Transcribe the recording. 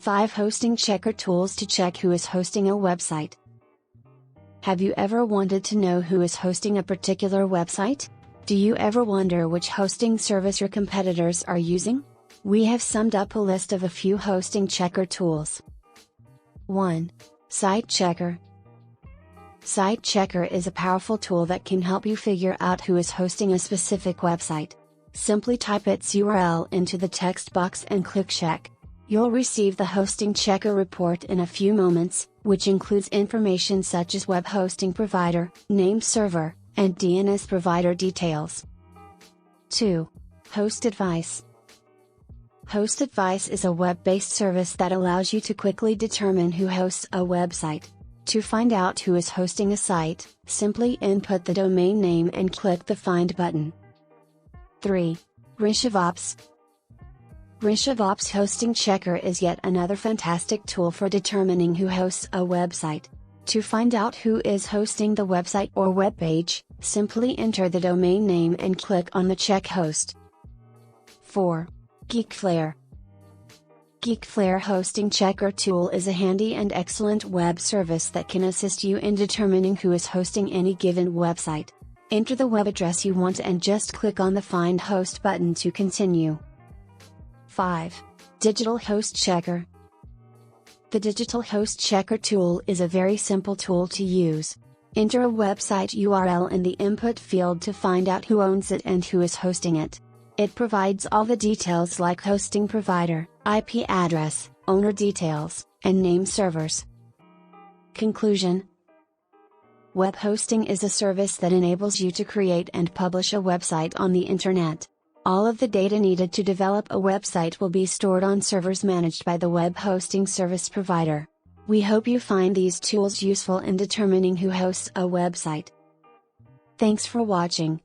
5 Hosting Checker Tools to check who is hosting a website. Have you ever wanted to know who is hosting a particular website? Do you ever wonder which hosting service your competitors are using? We have summed up a list of a few hosting checker tools. 1. SiteChecker. SiteChecker is a powerful tool that can help you figure out who is hosting a specific website. Simply type its URL into the text box and click Check. You'll receive the Hosting Checker report in a few moments, which includes information such as web hosting provider, name server, and DNS provider details. 2. HostAdvice. HostAdvice is a web-based service that allows you to quickly determine who hosts a website. To find out who is hosting a site, simply input the domain name and click the Find button. 3. Rishavapps. Rishavapps Hosting Checker is yet another fantastic tool for determining who hosts a website. To find out who is hosting the website or web page, simply enter the domain name and click on the Check Host. 4. Geekflare. Geekflare Hosting Checker tool is a handy and excellent web service that can assist you in determining who is hosting any given website. Enter the web address you want and just click on the Find Host button to continue. 5. Digital Host Checker. The Digital Host Checker tool is a very simple tool to use. Enter a website URL in the input field to find out who owns it and who is hosting it. It provides all the details like hosting provider, IP address, owner details, and name servers. Conclusion: web hosting is a service that enables you to create and publish a website on the internet. All of the data needed to develop a website will be stored on servers managed by the web hosting service provider. We hope you find these tools useful in determining who hosts a website. Thanks for watching.